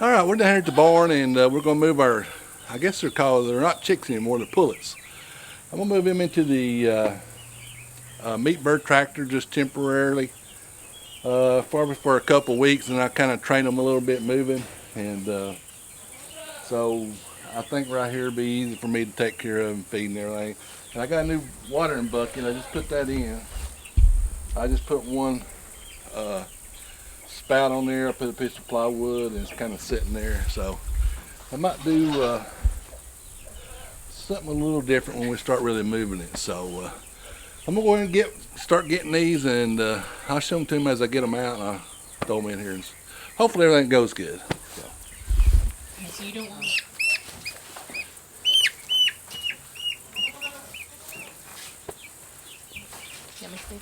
All right, we're down here at the barn, and we're going to move our, I guess they're not chicks anymore, they're pullets. I'm going to move them into the meat bird tractor just temporarily, probably for a couple weeks, and I kind of train them a little bit moving. And so I think right here it'll be easy for me to take care of them, feeding and everything. And I got a new watering bucket, I just put that in. I just put one spout on there. I put a piece of plywood and it's kind of sitting there. So I might do something a little different when we start really moving it. So I'm gonna go ahead and start getting these, and I'll show them to them as I get them out, and I'll throw them in here, and hopefully everything goes good. So. So you don't want. Let me see.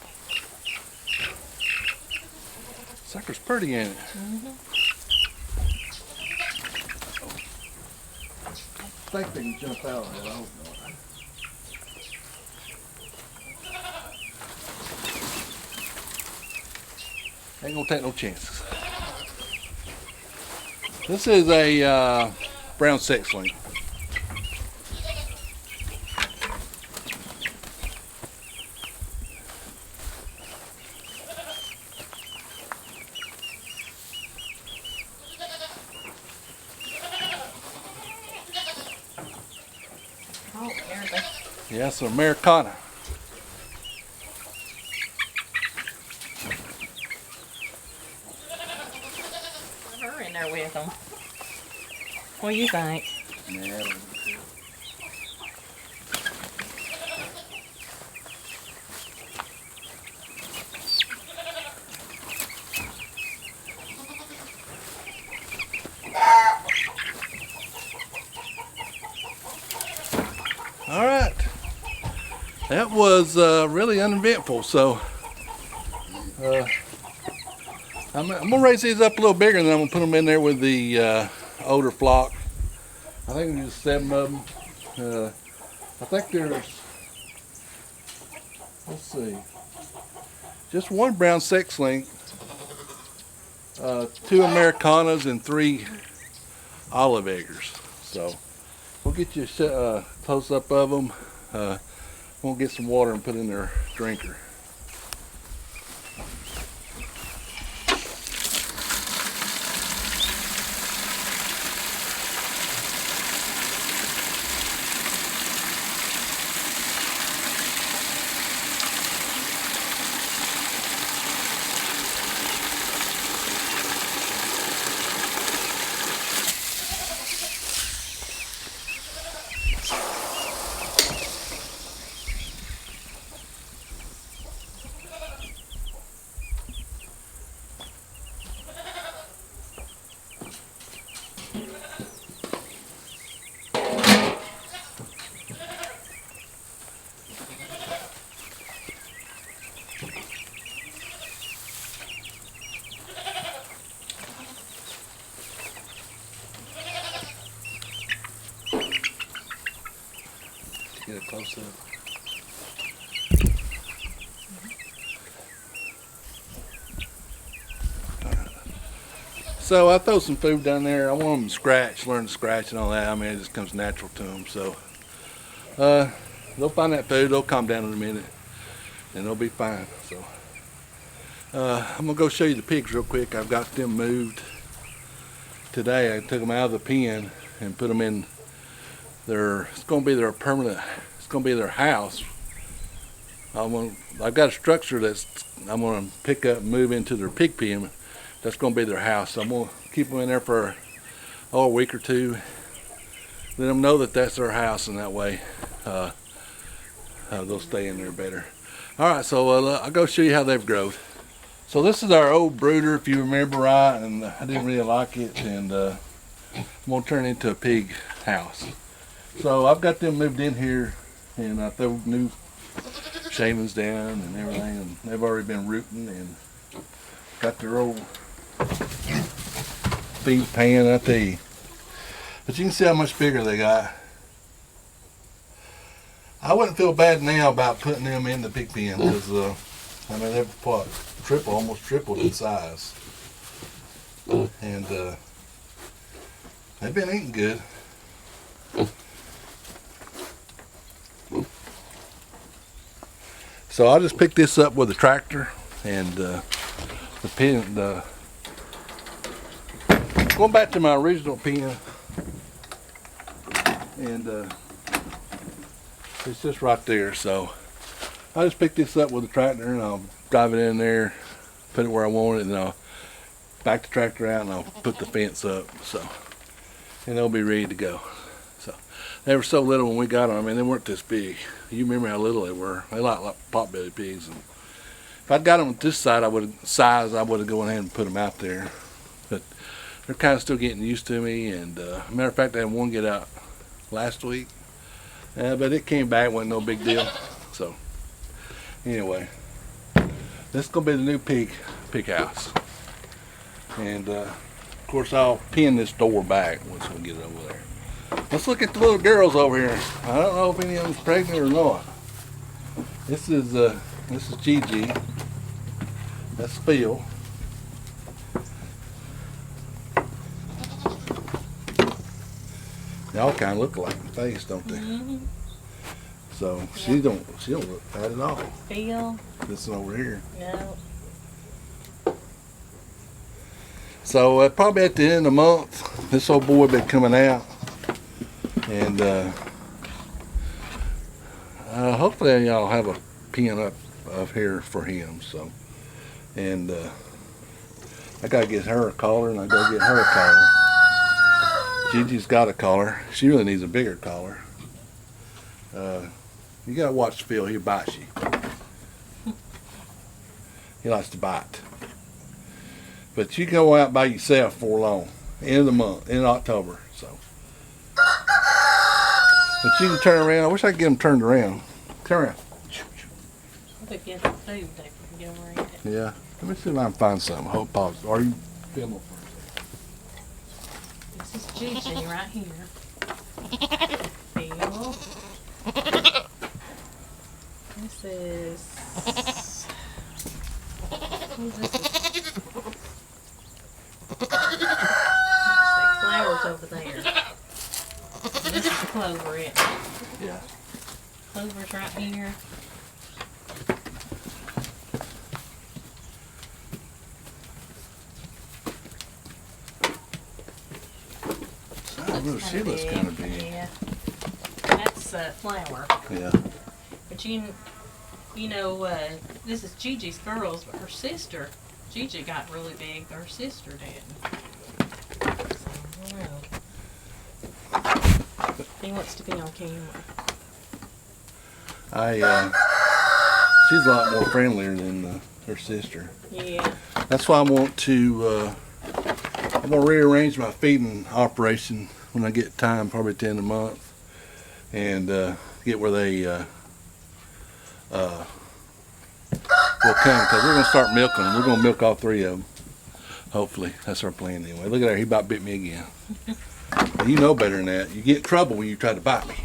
Sucker's pretty, ain't it? I think they can jump out of it. I hope not. Ain't gonna take no chances. This is a brown sex link. Oh, there they go. Yeah, it's an Americana. Put her in there with them. What do you think? Yeah. All right, that was really uneventful. So I'm gonna raise these up a little bigger, and then I'm gonna put them in there with the older flock. I think there's 7 of them. I think there's, let's see, just one brown sex link, 2 Americanas, and 3 olive eggers. So we'll get you a close up of them. We'll get some water and put in their drinker. Get a close up. So I throw some food down there. I want them to scratch, learn to scratch and all that. I mean, it just comes natural to them. So they'll find that food. They'll calm down in a minute, and they'll be fine. So I'm gonna go show you the pigs real quick. I've got them moved today. I took them out of the pen and put them in it's gonna be their permanent, it's gonna be their house. I've got a structure I'm gonna pick up and move into their pig pen. That's gonna be their house. So I'm gonna keep them in there for a week or 2. Let them know that that's their house, and that way they'll stay in there better. All right, so I'll go show you how they've grown. So this is our old brooder, if you remember right, and I didn't really like it, and I'm gonna turn it into a pig house. So I've got them moved in here, and I threw new shavings down and everything, and they've already been rooting and got their old feed pan, I tell you. But you can see how much bigger they got. I wouldn't feel bad now about putting them in the pig pen, because I mean, they've almost tripled in size. And They've been eating good. So I just picked this up with a tractor, and going back to my original pen, and it's just right there. So I just picked this up with a tractor, and I'll drive it in there, put it where I want it, and I'll back the tractor out, and I'll put the fence up. So, and they'll be ready to go. So they were so little when we got them. I mean, they weren't this big. You remember how little they were. They like potbelly pigs. And if I'd got them at this side, I would have gone ahead and put them out there. But they're kind of still getting used to me. And matter of fact, I had one get out last week, but it came back, wasn't no big deal. So anyway, this is gonna be the new pig house. And of course, I'll pin this door back once we get it over there. Let's look at the little girls over here. I don't know if any of them's pregnant or not. This is Gigi. That's Phil. They all kind of look alike in the face, don't they? Mm-hmm. So she don't look fat at all. Phil. This one over here. No. So probably at the end of the month, this old boy will be coming out. And hopefully y'all have a pen up here for him. So, and I gotta get her a collar, and I gotta get her a collar. Gigi's got a collar. She really needs a bigger collar. You gotta watch Phil. He bites you. He likes to bite. But you can go out by yourself for long. End of the month, in October. So. But you can turn around. I wish I could get them turned around. Turn around. I think you have to food they can go around it. Yeah. Let me see if I can find something. Hold pause. Are you filming for a second? This is Gigi right here. Phil. This is. Who's this? Flowers over there. This is the clover, isn't it? Yeah. Clover's right here. She looks kind of big. Yeah. That's flower. Yeah. But you know, this is Gigi's girls, but her sister, Gigi got really big, but her sister didn't. So, I don't know. He wants to be on camera. She's a lot more friendlier than her sister. Yeah. That's why I want to, I'm going to rearrange my feeding operation when I get time, probably at the end of the month, and get where they will come, because we're going to start milking them. We're going to milk all three of them. Hopefully. That's our plan anyway. Look at there. He about bit me again. You know better than that. You get in trouble when you try to bite me.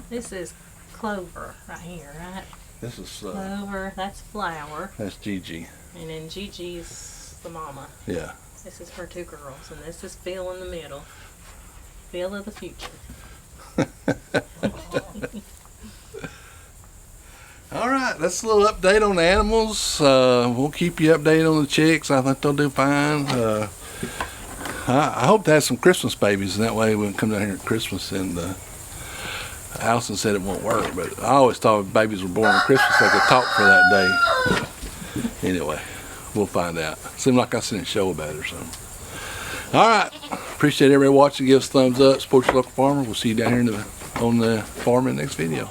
This is Clover right here, right? This is Clover. That's Flower. That's Gigi. And then Gigi's the mama. Yeah. This is her two girls, and this is Phil in the middle. Phil of the future. All right, that's a little update on the animals. We'll keep you updated on the chicks. I think they'll do fine. I hope to have some Christmas babies, and that way we can come down here at Christmas. And Allison said it won't work, but I always thought if babies were born on Christmas, they could talk for that day. Anyway, we'll find out. Seemed like I seen a show about it or something. All right, appreciate everybody watching. Give us a thumbs up. Support your local farmer. We'll see you down here on the farm in the next video.